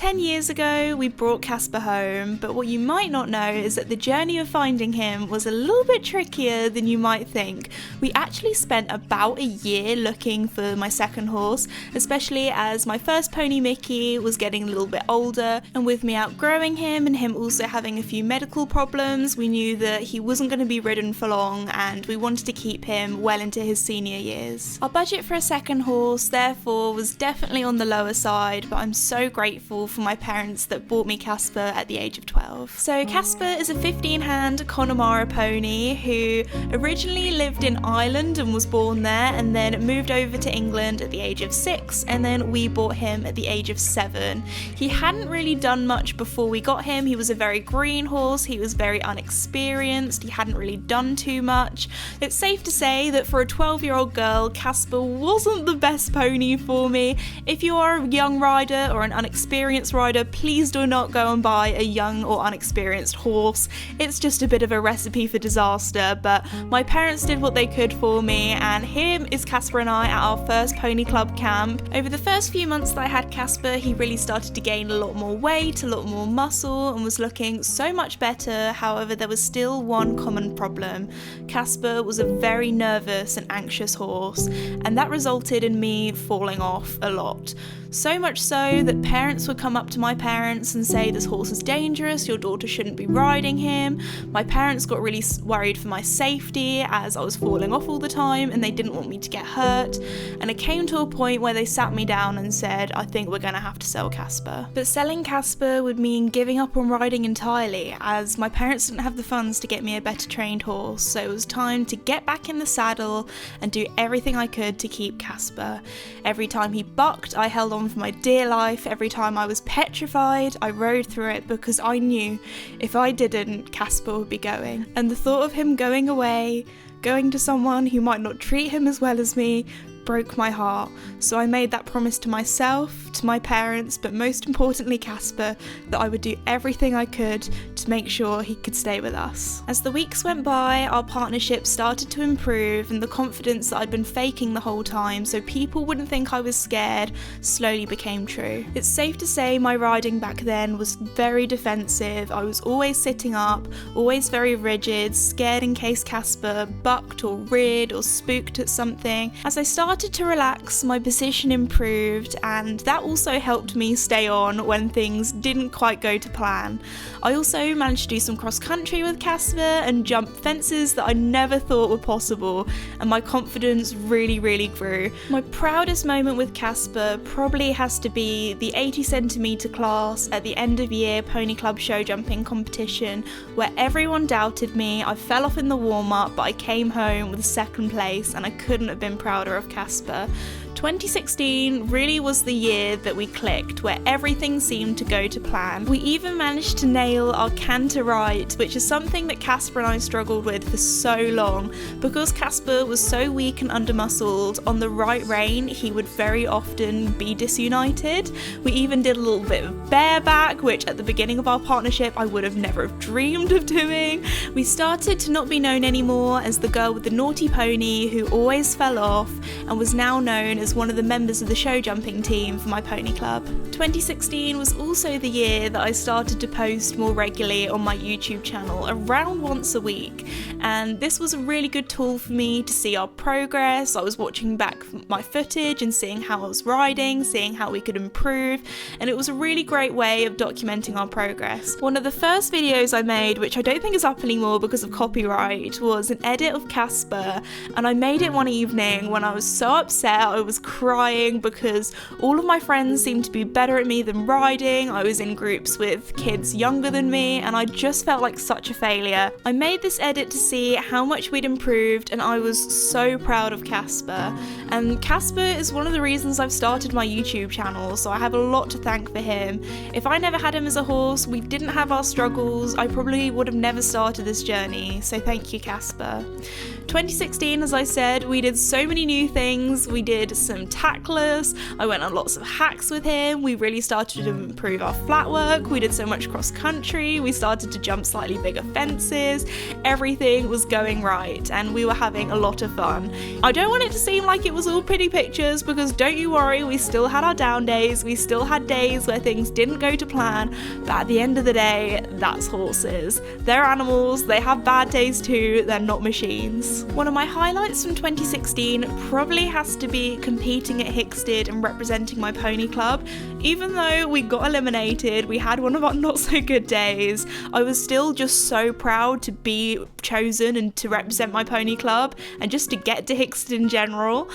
10 years ago, we brought Casper home, but what you might not know is that the journey of finding him was a little bit trickier than you might think. We actually spent about a year looking for my second horse, especially as my first pony Mickey was getting a little bit older, and with me outgrowing him and him also having a few medical problems, we knew that he wasn't going to be ridden for long and we wanted to keep him well into his senior years. Our budget for a second horse therefore was definitely on the lower side, but I'm so grateful for my parents that bought me Casper at the age of 12. So Casper is a 15-hand Connemara pony who originally lived in Ireland and was born there, and then moved over to England at the age of 6, and then we bought him at the age of 7. He hadn't really done much before we got him. He was a very green horse, he was very unexperienced, he hadn't really done too much. It's safe to say that for a 12-year-old girl, Casper wasn't the best pony for me. If you are a young rider or an unexperienced rider, please do not go and buy a young or unexperienced horse. It's just a bit of a recipe for disaster, but my parents did what they could for me, and here is Casper and I at our first pony club camp. Over the first few months that I had Casper, he really started to gain a lot more weight, a lot more muscle, and was looking so much better. However, there was still one common problem. Casper was a very nervous and anxious horse, and that resulted in me falling off a lot. So much so that parents would come up to my parents and say, "This horse is dangerous, your daughter shouldn't be riding him." My parents got really worried for my safety as I was falling off all the time and they didn't want me to get hurt, and it came to a point where they sat me down and said, "I think we're going to have to sell Casper." But selling Casper would mean giving up on riding entirely, as my parents didn't have the funds to get me a better trained horse, so it was time to get back in the saddle and do everything I could to keep Casper. Every time he bucked, I held on for my dear life. Every time I was petrified, I rode through it, because I knew if I didn't, Casper would be going. And the thought of him going away, going to someone who might not treat him as well as me, broke my heart. So I made that promise to myself, to my parents, but most importantly Casper, that I would do everything I could to make sure he could stay with us. As the weeks went by, our partnership started to improve, and the confidence that I'd been faking the whole time so people wouldn't think I was scared slowly became true. It's safe to say my riding back then was very defensive. I was always sitting up, always very rigid, scared in case Casper bucked or reared or spooked at something. As I started to relax, my position improved, and that also helped me stay on when things didn't quite go to plan. I also managed to do some cross country with Casper and jump fences that I never thought were possible, and my confidence really grew. My proudest moment with Casper probably has to be the 80 centimetre class at the end of year pony club show jumping competition, where everyone doubted me. I fell off in the warm up, but I came home with second place, and I couldn't have been prouder of Casper. 2016 really was the year that we clicked, where everything seemed to go to plan. We even managed to nail our canter right, which is something that Casper and I struggled with for so long. Because Casper was so weak and under-muscled, on the right rein he would very often be disunited. We even did a little bit of bareback, which at the beginning of our partnership I would have never have dreamed of doing. We started to not be known anymore as the girl with the naughty pony who always fell off, and was now known as one of the members of the show jumping team for my pony club. 2016 was also the year that I started to post more regularly on my YouTube channel, around once a week, and this was a really good tool for me to see our progress. I was watching back my footage and seeing how I was riding, seeing how we could improve, and it was a really great way of documenting our progress. One of the first videos I made, which I don't think is up anymore because of copyright, was an edit of Casper, and I made it one evening when I was so upset. I was crying because all of my friends seemed to be better at me than riding. I was in groups with kids younger than me, and I just felt like such a failure. I made this edit to see how much we'd improved, and I was so proud of Casper. And Casper is one of the reasons I've started my YouTube channel, so I have a lot to thank for him. If I never had him as a horse, we didn't have our struggles, I probably would have never started this journey, so thank you, Casper. 2016, as I said, we did so many new things. We did some some tackless. I went on lots of hacks with him. We really started to improve our flat work. We did so much cross country. We started to jump slightly bigger fences. Everything was going right and we were having a lot of fun. I don't want it to seem like it was all pretty pictures, because don't you worry, we still had our down days. We still had days where things didn't go to plan, but at the end of the day, that's horses. They're animals, they have bad days too, they're not machines. One of my highlights from 2016 probably has to be competing at Hickstead and representing my pony club. Even though we got eliminated, we had one of our not so good days, I was still just so proud to be chosen and to represent my pony club and just to get to Hickstead in general.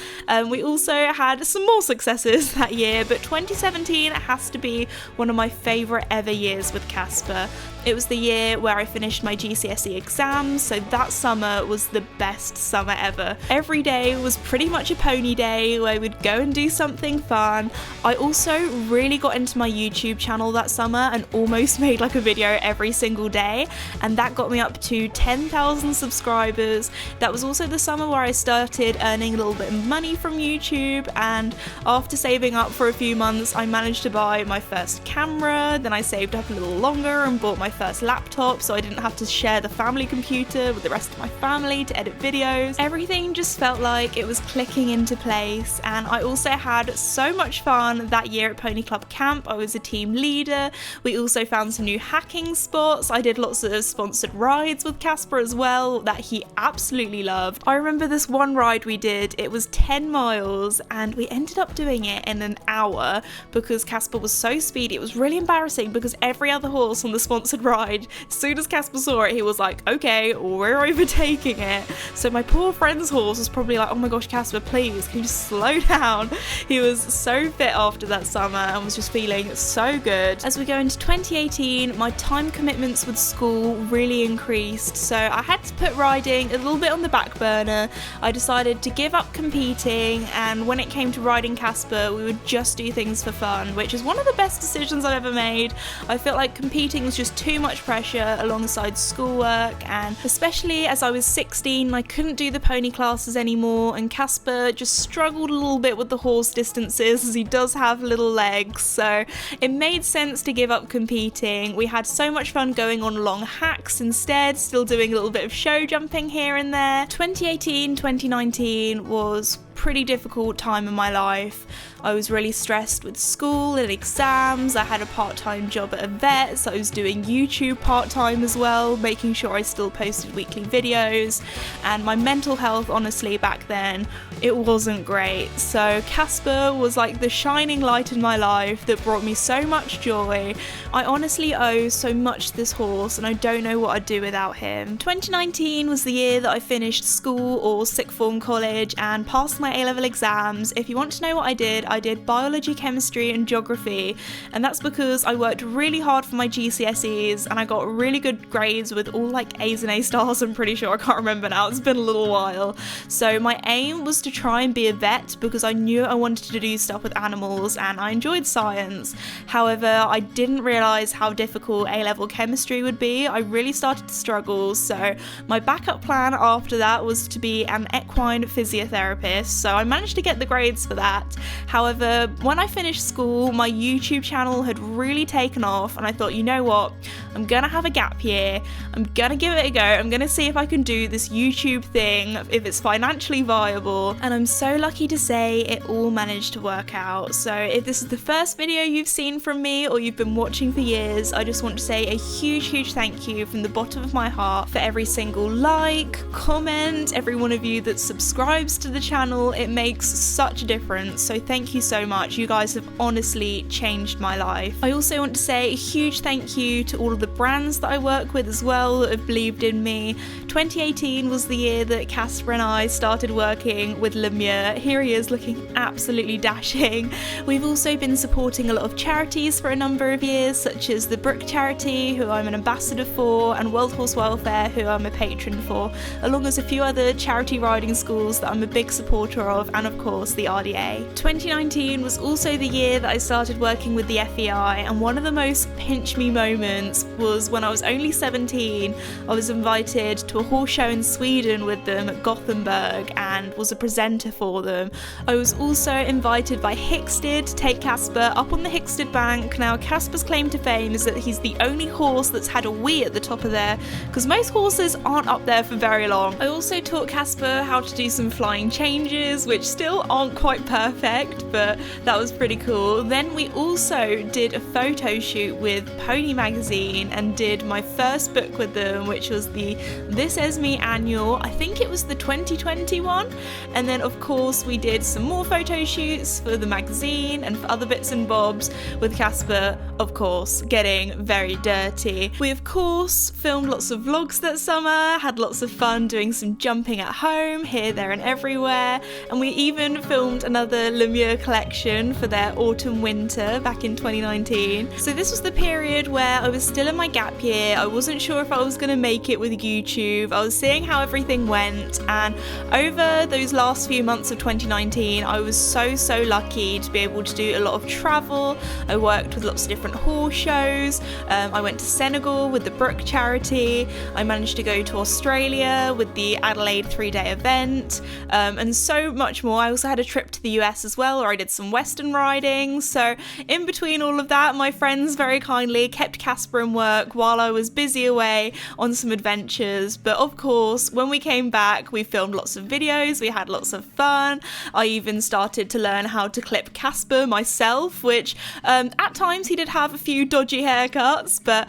We also had some more successes that year, but 2017 has to be one of my favourite ever years with Casper. It was the year where I finished my GCSE exams, so that summer was the best summer ever. Every day was pretty much a pony day where we'd go and do something fun. I also really got into my YouTube channel that summer and almost made like a video every single day, and that got me up to 10,000 subscribers. That was also the summer where I started earning a little bit of money from YouTube, and after saving up for a few months, I managed to buy my first camera. Then I saved up a little longer and bought my first laptop so I didn't have to share the family computer with the rest of my family to edit videos. Everything just felt like it was clicking into place, and I also had so much fun that year at Pony Club Camp. I was a team leader. We also found some new hacking spots. I did lots of sponsored rides with Casper as well that he absolutely loved. I remember this one ride we did, it was 10 miles and we ended up doing it in an hour because Casper was so speedy. It was really embarrassing because every other horse on the sponsored ride, as soon as Casper saw it, he was like, okay, we're overtaking it. So my poor friend's horse was probably like, oh my gosh, Casper, please, can you just slow down? He was so fit after that summer and was just feeling so good. As we go into 2018, my time commitments with school really increased, so I had to put riding a little bit on the back burner. I decided to give up competing, and when it came to riding Casper, we would just do things for fun, which is one of the best decisions I've ever made. I felt like competing was just too much pressure alongside schoolwork, and especially as I was 16, I couldn't do the pony classes anymore, and Casper just struggled a little bit with the horse distances as he does have little legs, so it made sense to give up competing. We had so much fun going on long hacks instead, still doing a little bit of show jumping here and there. 2018, 2019 was pretty difficult time in my life. I was really stressed with school and exams. I had a part-time job at a vet, so I was doing YouTube part-time as well, making sure I still posted weekly videos, and my mental health, honestly, back then, it wasn't great. So Casper was like the shining light in my life that brought me so much joy. I honestly owe so much to this horse and I don't know what I'd do without him. 2019 was the year that I finished school or sixth form college and passed my A-level exams. If you want to know what I did biology, chemistry and geography, and that's because I worked really hard for my GCSEs and I got really good grades with all like A's and A stars, I'm pretty sure. I can't remember now, it's been a little while. So my aim was to try and be a vet because I knew I wanted to do stuff with animals and I enjoyed science. However, I didn't realise how difficult A-level chemistry would be. I really started to struggle, so my backup plan after that was to be an equine physiotherapist, so I managed to get the grades for that. However, when I finished school, my YouTube channel had really taken off and I thought, you know what, I'm gonna have a gap year, I'm gonna give it a go, I'm gonna see if I can do this YouTube thing, if it's financially viable, and I'm so lucky to say it all managed to work out. So if this is the first video you've seen from me or you've been watching for years, I just want to say a huge thank you from the bottom of my heart for every single like, comment, every one of you that subscribes to the channel. It makes such a difference, so thank you so much. You guys have honestly changed my life. I also want to say a huge thank you to all of the brands that I work with as well that have believed in me. 2018 was the year that Casper and I started working with Lemure. Here he is looking absolutely dashing. We've also been supporting a lot of charities for a number of years, such as the Brook charity, who I'm an ambassador for, and World Horse Welfare, who I'm a patron for, along as a few other charity riding schools that I'm a big supporter of, and of course the RDA. 2019 2019 was also the year that I started working with the FEI, and one of the most pinch me moments was when I was only 17. I was invited to a horse show in Sweden with them at Gothenburg and was a presenter for them. I was also invited by Hickstead to take Casper up on the Hickstead bank. Now, Casper's claim to fame is that he's the only horse that's had a wee at the top of there, because most horses aren't up there for very long. I also taught Casper how to do some flying changes, which still aren't quite perfect, but that was pretty cool. Then we also did a photo shoot with Pony magazine and did my first book with them, which was the This Is Me annual. I think it was the 2021. And then of course we did some more photo shoots for the magazine and for other bits and bobs with Casper, of course, getting very dirty. We of course filmed lots of vlogs that summer, had lots of fun doing some jumping at home, here, there and everywhere, and we even filmed another Lemure collection for their autumn winter back in 2019. So this was the period where I was still in my gap year. I wasn't sure if I was going to make it with YouTube. I was seeing how everything went, and over those last few months of 2019 I was so lucky to be able to do a lot of travel. I worked with lots of different horse shows. I went to Senegal with the Brook charity. I managed to go to Australia with the Adelaide 3-day event, and so much more. I also had a trip to the US as well, where I did some Western riding. So in between all of that, my friends very kindly kept Casper in work while I was busy away on some adventures. But of course, when we came back, we filmed lots of videos, we had lots of fun. I even started to learn how to clip Casper myself, which at times he did have a few dodgy haircuts, but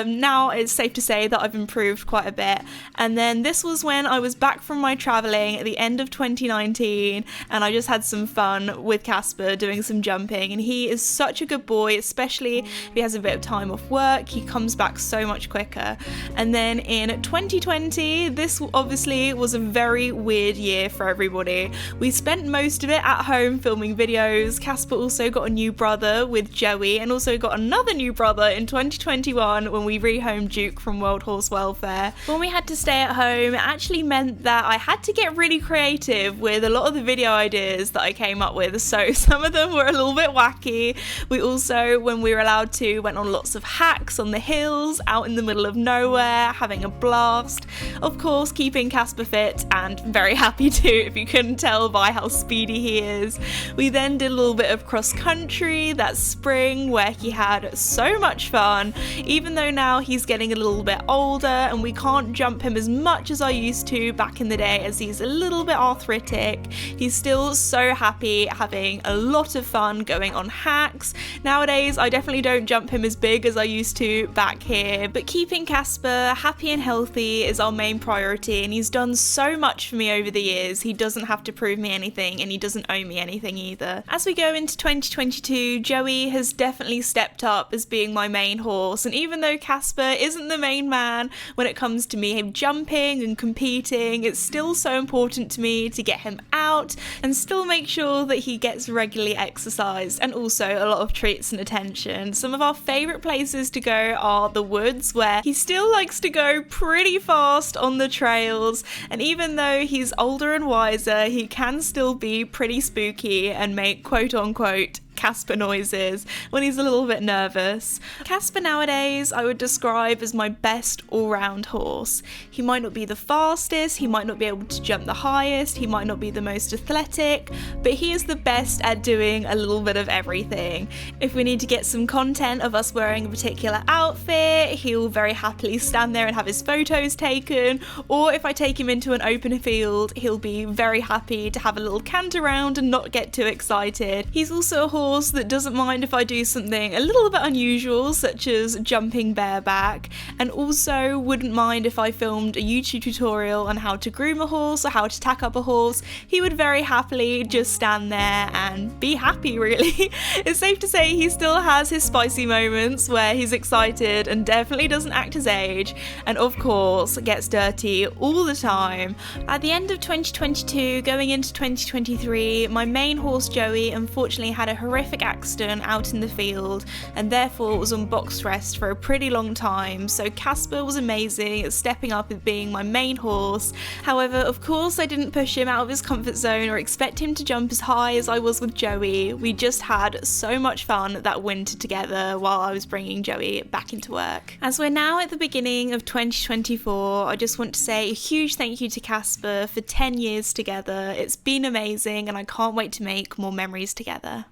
now it's safe to say that I've improved quite a bit. And then this was when I was back from my travelling at the end of 2019, and I just had some fun with Casper doing some jumping, and he is such a good boy, especially if he has a bit of time off work. He comes back so much quicker. And then in 2020, this obviously was a very weird year for everybody. We spent most of it at home filming videos. Casper also got a new brother with Joey, and also got another new brother in 2021 when we rehomed Duke from World Horse Welfare. When we had to stay at home, it actually meant that I had to get really creative with a lot of the video ideas that I came up with, so some of them were a little bit wacky. We also, when we were allowed to, went on lots of hacks on the hills, out in the middle of nowhere, having a blast. Of course, keeping Casper fit, and very happy to, if you couldn't tell by how speedy he is. We then did a little bit of cross country that spring, where he had so much fun, even though now he's getting a little bit older and we can't jump him as much as I used to back in the day, as he's a little bit arthritic. He's still so happy, having a lot of fun going on hacks. Nowadays I definitely don't jump him as big as I used to back here, but keeping Casper happy and healthy is our main priority, and he's done so much for me over the years. He doesn't have to prove me anything, and he doesn't owe me anything either. As we go into 2022, Joey has definitely stepped up as being my main horse, and even though Casper isn't the main man when it comes to me jumping and competing, it's still so important to me to get him out and still make sure that he gets regularly exercised, and also a lot of treats and attention. Some of our favourite places to go are the woods, where he still likes to go pretty fast on the trails, and even though he's older and wiser, he can still be pretty spooky and make quote-unquote Casper noises when he's a little bit nervous. Casper nowadays I would describe as my best all-round horse. He might not be the fastest, he might not be able to jump the highest, he might not be the most athletic, but he is the best at doing a little bit of everything. If we need to get some content of us wearing a particular outfit, he'll very happily stand there and have his photos taken, or if I take him into an open field, he'll be very happy to have a little cant around and not get too excited. He's also a horse that doesn't mind if I do something a little bit unusual, such as jumping bareback, and also wouldn't mind if I filmed a YouTube tutorial on how to groom a horse or how to tack up a horse. He would very happily just stand there and be happy, really. It's safe to say he still has his spicy moments where he's excited and definitely doesn't act his age, and of course gets dirty all the time. At the end of 2022, going into 2023, my main horse Joey unfortunately had a horrendous horrific accident out in the field and therefore was on box rest for a pretty long time, so Casper was amazing at stepping up and being my main horse. However, of course I didn't push him out of his comfort zone or expect him to jump as high as I was with Joey. We just had so much fun that winter together while I was bringing Joey back into work. As we're now at the beginning of 2024, I just want to say a huge thank you to Casper for 10 years together. It's been amazing and I can't wait to make more memories together.